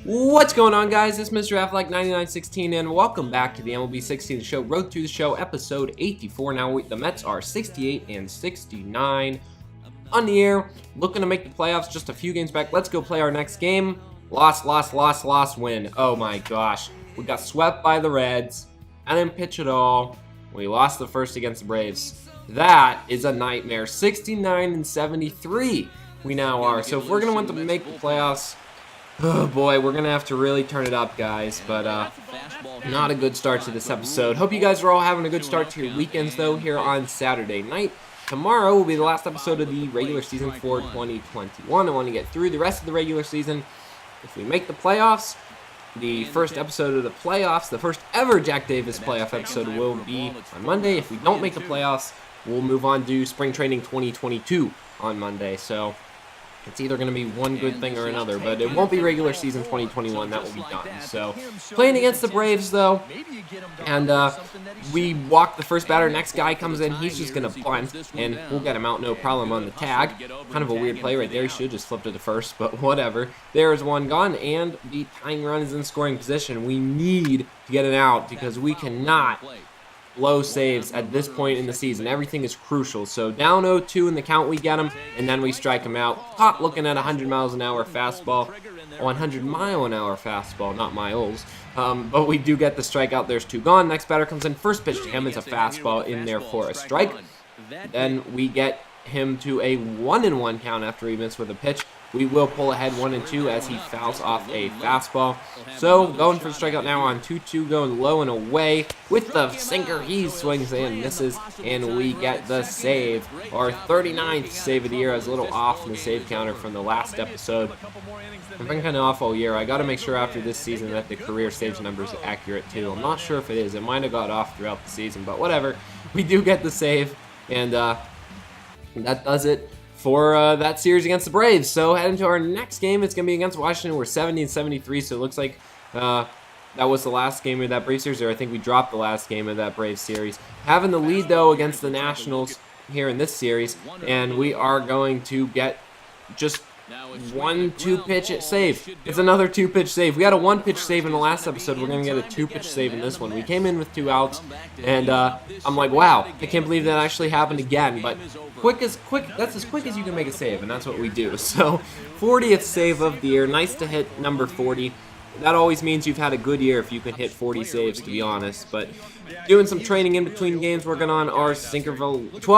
What's going on, guys? It's Mr. Affleck9916 and welcome back to the MLB 16 show, Road to the Show, episode 84. Now the Mets are 68 and 69 on the air, looking to make the playoffs, just a few games back. Let's go play our next game. Loss, win. Oh my gosh. We got swept by the Reds. I didn't pitch at all. We lost the first against the Braves. That is a nightmare. 69 and 73 we now are. So if we're going to want to make the playoffs, oh boy, we're going to have to really turn it up, guys. But not a good start to this episode. Hope you guys are all having a good start to your weekends, though, here on Saturday night. Tomorrow will be the last episode of the regular season for 2021. I want to get through the rest of the regular season. If we make the playoffs, the first episode of the playoffs, the first ever Jack Davis playoff episode, will be on Monday. If we don't make the playoffs, we'll move on to Spring Training 2022 on Monday. So it's either going to be one good thing or another, but it won't be regular season 2021. That will be done. So playing against the Braves, though, and we walk the first batter. Next guy comes in. He's just going to bunt, and we'll get him out no problem on the tag. Kind of a weird play right there. He should have just flipped it to first, but whatever. There is one gone, and the tying run is in scoring position. We need to get it out because we cannot blow saves at this point in the season. Everything is crucial. So down 0-2 in the count, we get him, and then we strike him out. Caught looking at 100 miles an hour fastball. 100 mile an hour fastball, not miles. But we do get the strikeout. There's two gone. Next batter comes in. First pitch to him is a fastball in there for a strike. Then we get him to a 1-1 count after he missed with a pitch. We will pull ahead 1-2 as he fouls off a fastball. So going for the strikeout now on 2-2, going low and away with the sinker. He swings and misses, and we get the save. Our 39th save of the year. I was a little off in the save counter from the last episode. I've been kind of off all year. I got to make sure after this season that the career saves number is accurate too. I'm not sure if it is. It might have got off throughout the season, but whatever. We do get the save, and that does it for that series against the Braves. So heading to our next game, it's going to be against Washington. We're 70 and 73, so it looks like that was the last game of that Braves series, or I think we dropped the last game of that Braves series. Having the lead, though, against the Nationals here in this series, and we are going to get just one 2-pitch save. It's another 2-pitch save. We had a 1-pitch save in the last episode. We're going to get a 2-pitch save in this one. We came in with 2 outs, and I'm like, wow, I can't believe that actually happened again. But that's as quick as you can make a save, and that's what we do. So 40th save of the year. Nice to hit number 40. That always means you've had a good year if you can hit 40 saves, to be honest. But doing some training in between games, working on our sinker 12-seam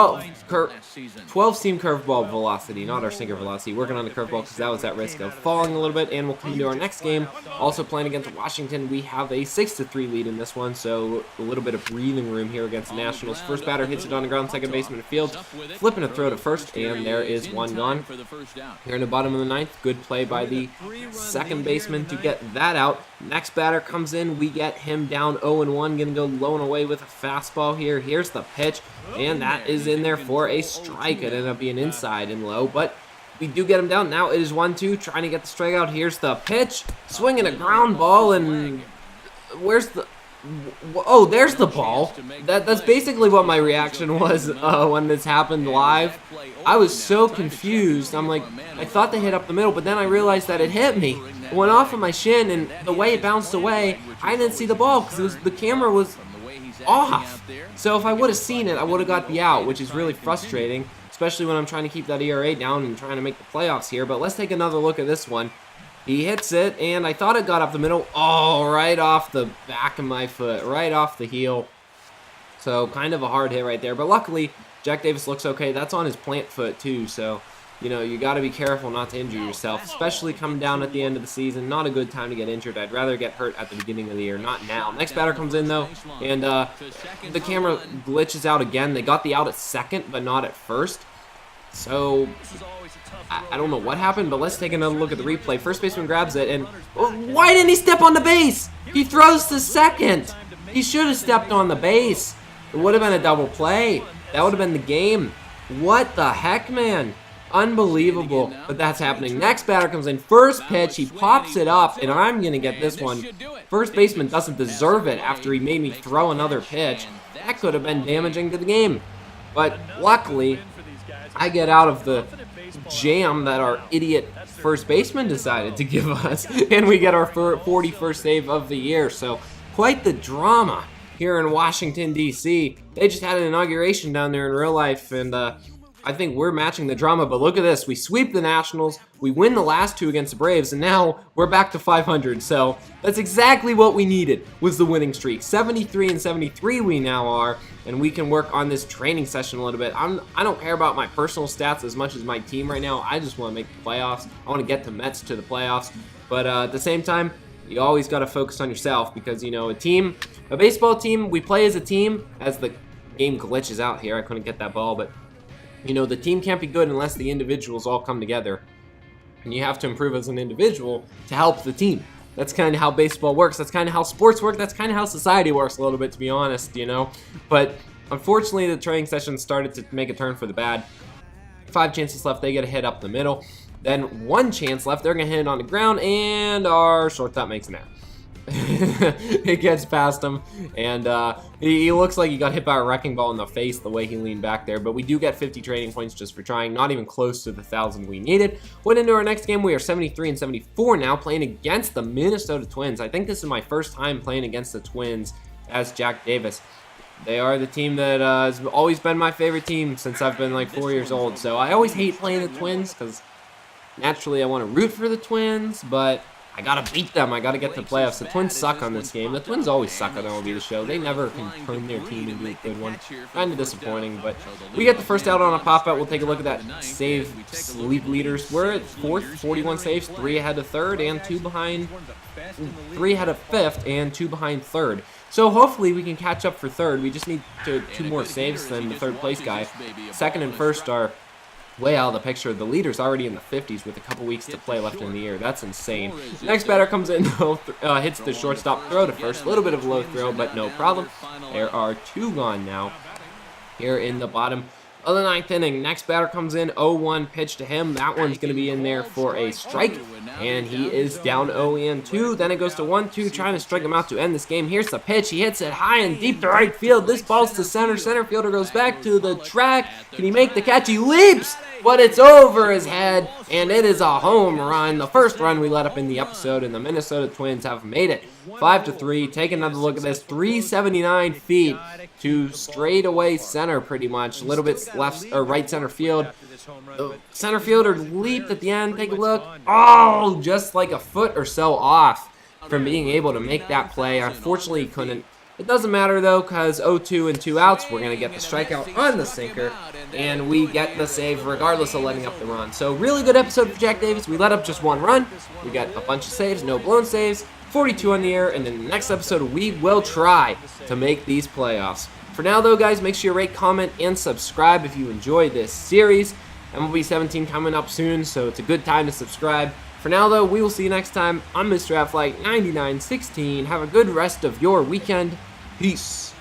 curveball velocity, not our sinker velocity. Working on the curveball because that was at risk of falling a little bit. And we'll come into our next game. Also playing against Washington, we have a 6-3 lead in this one, so a little bit of breathing room here against the Nationals. First batter hits it on the ground, second baseman fields, flipping a throw to first, and there is one gone. Here in the bottom of the ninth, good play by the second baseman to get that out. Next batter comes in. We get him down 0-1. Going to go low and away with a fastball here. Here's the pitch, and that is in there for a strike. It ended up being inside and low, but we do get him down. Now it is 1-2, trying to get the strikeout. Here's the pitch, swinging a ground ball, and where's the... Oh, there's the ball. That's basically what my reaction was when this happened live. I was so confused. I'm like, I thought they hit up the middle, but then I realized that it hit me. It went off of my shin, and the way it bounced away, I didn't see the ball because the camera was off. So if I would have seen it, I would have got the out, which is really frustrating, especially when I'm trying to keep that ERA down and trying to make the playoffs here. But let's take another look at this one. He hits it, and I thought it got up the middle. Oh, right off the back of my foot, right off the heel. So kind of a hard hit right there. But luckily, Jack Davis looks okay. That's on his plant foot, too. So, you know, you got to be careful not to injure yourself, especially coming down at the end of the season. Not a good time to get injured. I'd rather get hurt at the beginning of the year, not now. Next batter comes in, though, and the camera glitches out again. They got the out at second, but not at first. So, I don't know what happened, but let's take another look at the replay. First baseman grabs it, and why didn't he step on the base? He throws to second. He should have stepped on the base. It would have been a double play. That would have been the game. What the heck, man? Unbelievable that that's happening. Next batter comes in. First pitch, he pops it up, and I'm going to get this one. First baseman doesn't deserve it after he made me throw another pitch. That could have been damaging to the game. But luckily, I get out of the jam that our idiot first baseman decided to give us, and we get our 41st save of the year. So quite the drama here in Washington, D.C. They just had an inauguration down there in real life, and I think we're matching the drama. But look at this. We sweep the Nationals. We win the last 2 against the Braves, and now we're back to 500. So that's exactly what we needed, was the winning streak. 73 and 73 we now are, and we can work on this training session a little bit. I don't care about my personal stats as much as my team right now. I just want to make the playoffs. I want to get the Mets to the playoffs. But at the same time, you always got to focus on yourself, because, you know, a baseball team, we play as a team. As the game glitches out here, I couldn't get that ball, but, you know, the team can't be good unless the individuals all come together. And you have to improve as an individual to help the team. That's kind of how baseball works. That's kind of how sports work. That's kind of how society works a little bit, to be honest, you know. But unfortunately, the training session started to make a turn for the bad. 5 chances left. They get a hit up the middle. Then 1 chance left. They're going to hit it on the ground, and our shortstop makes an error. It gets past him, and he looks like he got hit by a wrecking ball in the face the way he leaned back there. But we do get 50 training points just for trying, not even close to the 1,000 we needed. Went into our next game. We are 73 and 74 now, playing against the Minnesota Twins. I think this is my first time playing against the Twins as Jack Davis. They are the team that has always been my favorite team since I've been like 4 years old. So I always hate playing the Twins because naturally I want to root for the Twins, but I gotta beat them. I gotta get to the playoffs. The Twins suck on this game. The Twins always suck on MLB The Show. They never can turn their team into a good one. Kind of disappointing, but we get the first out on a pop-out. We'll take a look at that save sleep leaders. We're at 4th, 41 saves, 3 ahead of 3rd, and 2 behind. 3 ahead of 5th, and 2 behind 3rd. So hopefully we can catch up for 3rd. We just need 2 more saves than the 3rd place guy. 2nd and 1st are way out of the picture. The leader's already in the 50s with a couple weeks to play left in the year. That's insane. Next batter comes in, hits the shortstop, throw to first. A little bit of a low throw, but no problem. There are 2 gone now here in the bottom of the 9th inning. Next batter comes in, 0-1 pitch to him. That one's going to be in there for a strike, and he is down 0-2. Then it goes to 1-2, trying to strike him out to end this game. Here's the pitch. He hits it high and deep to right field. This ball's to center. Center fielder goes back to the track. Can he make the catch? He leaps, but it's over his head, and it is a home run. The first run we let up in the episode, and the Minnesota Twins have made it 5-3. Take another look at this. 379 feet to straightaway center, pretty much. A little bit left or right center field. The center fielder leaped at the end. Take a look. Oh, just like a foot or so off from being able to make that play. Unfortunately, he couldn't. It doesn't matter, though, because 0-2 and 2 outs. We're going to get the strikeout on the sinker, and we get the save regardless of letting up the run. So really good episode for Jack Davis. We let up just 1 run. We got a bunch of saves, no blown saves, 42 on the air, and in the next episode, we will try to make these playoffs. For now, though, guys, make sure you rate, comment, and subscribe if you enjoy this series. MLB 17 coming up soon, so it's a good time to subscribe. For now, though, we will see you next time. I'm Mr. Flight 9916. Have a good rest of your weekend. Peace.